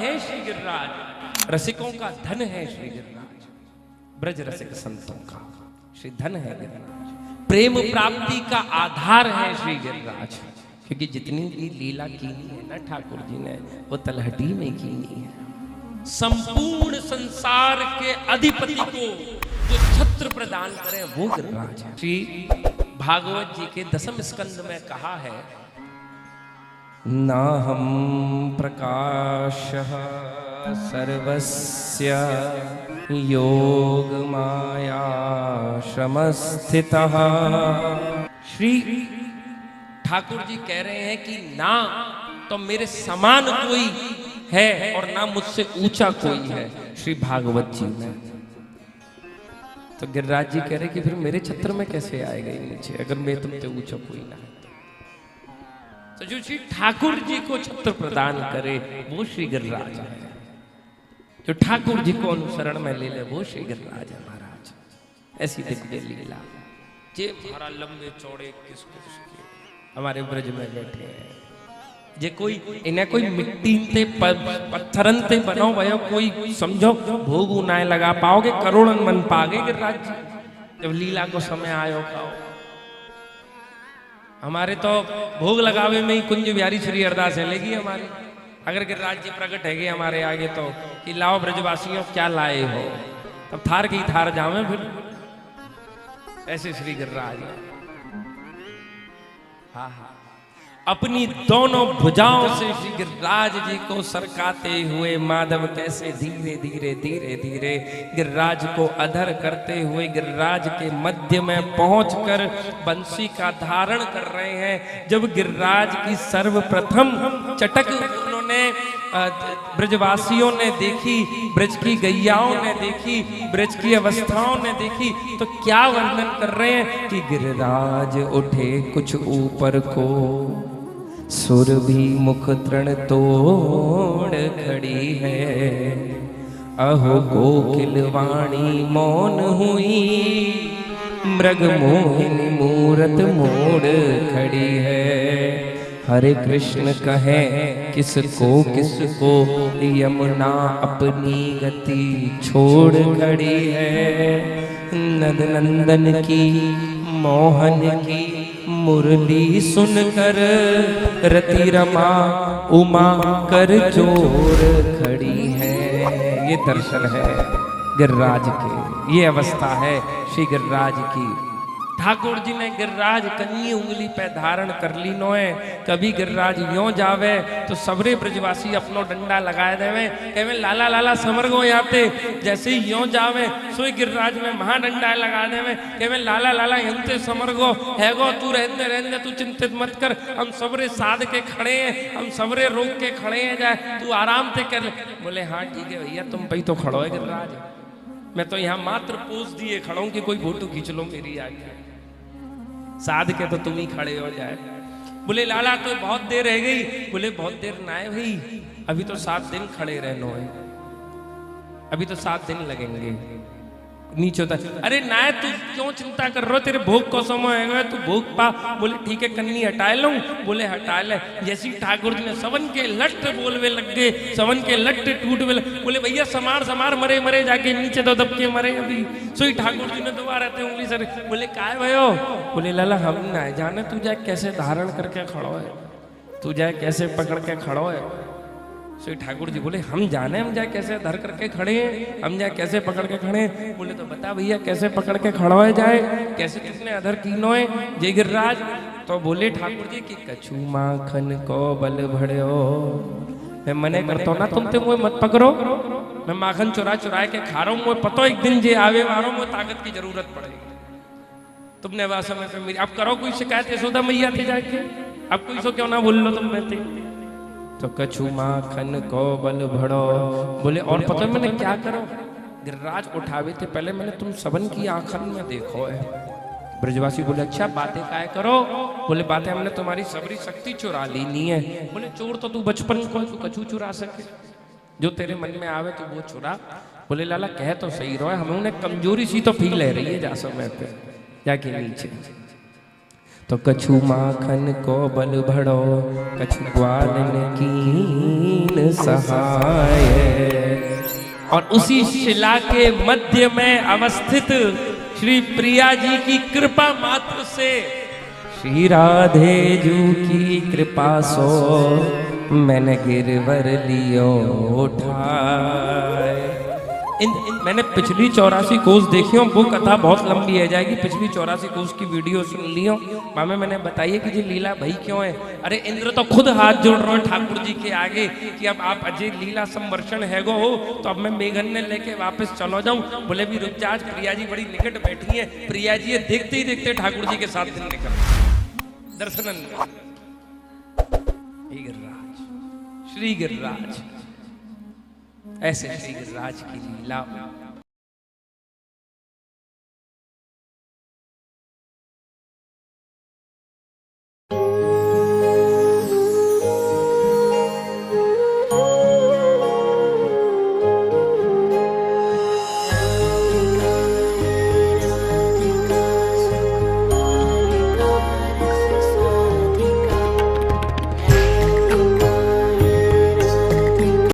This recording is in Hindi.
है श्री गिरिराज, रसिकों का धन है श्री गिरिराज, ब्रज रसिक संतों का श्री धन है गिरिराज, प्रेम प्राप्ति का आधार है श्री गिरिराज। क्योंकि जितनी भी लीला कीनी है ना ठाकुर जी ने, वो तलहटी में कीनी है। संपूर्ण संसार के अधिपति को जो छत्र प्रदान करे वो गिरिराज है। श्री भागवत जी के 10वें स्कंद में कहा है, नाहं प्रकाशः सर्वस्य योग माया श्रमस्थितः। श्री ठाकुर जी कह रहे हैं कि ना तो मेरे समान कोई है और ना मुझसे ऊंचा कोई है श्री भागवत जी में। तो गिरिराज जी कह रहे कि फिर मेरे छत्र में कैसे आएगा नीचे, अगर मैं तुमसे ऊंचा कोई ना है। तो जो श्री ठाकुर जी को छत्र प्रदान करे वो श्री गिरिराज है, जो ठाकुर जी को अनुसरण में ले ले वो श्री गिरिराज है महाराज। ऐसी दिव्य लीला जे हमारा लंबे चौड़े किसको हमारे ब्रज में बैठे हैं, जे कोई इन्हें कोई मिट्टी ते पत्थरन ते बनो भयो, कोई समझो भोग ना लगा पाओगे, करोड़न मन पागे गिरिराज जी जब लीला को समय आयो खाओ। हमारे तो भोग लगावे में ही कुंज बिहारी श्री अरदास है लेगी हमारे। अगर गिरिराज जी प्रकट है हमारे आगे तो कि लाओ ब्रजवासियों क्या लाए हो, तब थार की थार जावे फिर। ऐसे श्री गिरिराज हाँ हाँ अपनी दोनों भुजाओं से श्री गिरिराज जी को सरकाते हुए माधव कैसे धीरे धीरे धीरे धीरे गिरिराज को अधर करते हुए गिरिराज के मध्य में पहुंचकर बंसी का धारण कर रहे हैं। जब गिरिराज की सर्वप्रथम चटक उन्होंने ब्रजवासियों ने देखी, ब्रज की गैयाओं ने देखी, ब्रज की अवस्थाओं ने देखी, तो क्या वर्णन कर रहे हैं कि गिरिराज उठे कुछ ऊपर को, सुर भी मुख तृण तोड़ खड़ी है, अहो कोकिल वाणी मौन हुई, मृग मोहिनी मूरत मोड़ खड़ी है। हरे कृष्ण कहे किसको किसको, यमुना अपनी गति छोड़ खड़ी है, नद नंदन की मोहन की मुरली सुनकर, रति रमा उमा कर जोर खड़ी है। ये दर्शन है गिरिराज के, ये अवस्था है श्री गिरिराज की। ठाकुर जी ने गिरिराज कन्नी उंगली पे धारण कर ली नोए। कभी गिरिराज यों जावे तो सबरे ब्रजवासी अपनो डंडा लगाए देवे, कहे लाला लाला समरगो याते। जैसे ही यों जावे सोई गिरिराज में महाडंडा लगा देवे, कहे लाला लाला यंते समरगो हैगो, तू रहने रहने तू चिंतित मत कर, हम सबरे साध के खड़े हैं, हम सबरे रोक के खड़े हैं, जाए तू आराम से कर ले। बोले हाँ ठीक है भैया, तुम भाई तो खड़ो है गिरिराज, मैं तो यहाँ मात्र पोज दिए खड़ा हूं कि कोई फोटो खींच लो मेरी आगे, साध के तो तुम ही खड़े हो जाए। बोले लाला तो बहुत देर रह गई। बोले बहुत देर ना है भाई, अभी तो 7 दिन खड़े रहना है, अभी तो 7 दिन लगेंगे। नीचे होता अरे ना तू क्यों चिंता कर रहे हो, तेरे भोग को समय है, तू भोग पा। बोले ठीक है कन्नी हटा लूं। बोले हटा ले। जैसी ठाकुर जी ने सवन के लट बोलवे लग गए, सवन के लट टूटवे लगे। बोले भैया समार समार, मरे मरे जाके नीचे तो दबके मरे अभी। सोई ठाकुर जी ने दोबारा रहते उंगली सर। बोले काय भयो। बोले लाला हम ना जाने, तू जाए कैसे धारण करके खड़ो है, तू जाए कैसे पकड़ के खड़ो है। श्री ठाकुर जी बोले हम जाने, हम जाए कैसे धर करके खड़े हैं, हम जाए कैसे पकड़ के खड़े हैं। बोले तो बता भैया कैसे पकड़ के खड़ा है जाए, कैसे किसने अधर कीनो है जय गिरिराज। तो बोले ठाकुर जी कि कछु माखन को बल भड़ो, मैं मने करता ना तुम ते मुझे मत पकड़ो, मैं माखन चुरा चुरा के खा रहा हूँ, मुझे पतो एक दिन जे आवे वारो मुझे ताकत की जरूरत पड़ेगी। तुमने वह समय पे मेरी अब करो कोई शिकायत यशोदा मैया थे जाके, अब कोई सो क्यों ना बोल लो तुम रहते। तो कछु माखन को बल भड़ो। बोले और पता है मैंने क्या करो, गिरिराज उठावे थे पहले मैंने तुम सबन की आंखन में देखो है। ब्रजवासी बोले अच्छा बातें काय करो। बोले बातें हमने तुम्हारी सबरी शक्ति चुरा ली नहीं है। बोले चोर तो तू बचपन को तू कछु चुरा सके, जो तेरे मन में आवे तो वो चुरा। बोले लाला कह तो सही रहो, हमें उन्हें कमजोरी सी तो फील है रही है जा समय पे जाके नीचे। तो कछु माखन को बल भड़ो, कछु ग्वालन की दीन सहाय। और उसी शिला के मध्य में अवस्थित श्री प्रिया जी की कृपा मात्र से, श्री राधे जू की कृपा सो मैंने गिरवर लियो उठाए। मैंने पिछली 84 कोस देखी हो, वो कथा बहुत लंबी है जाएगी, पिछली 84 कोस की वीडियो सुन लियो। मामे मैंने बताइए कि जी लीला भाई क्यों है। अरे इंद्र तो खुद हाथ जोड़ रहे ठाकुर जी के आगे कि अब आप अजय लीला संवर्षण है गो हो, तो अब मैं मेघन ने लेके वापस चलो जाऊं। बोले भी रुक जा, आज प्रिया जी बड़ी निकट बैठी है। प्रिया जी देखते ही देखते ठाकुर जी के साथ दिन निकल दर्शन। गिरिराज, श्री गिरिराज, ऐसे श्री गिरिराज की लीला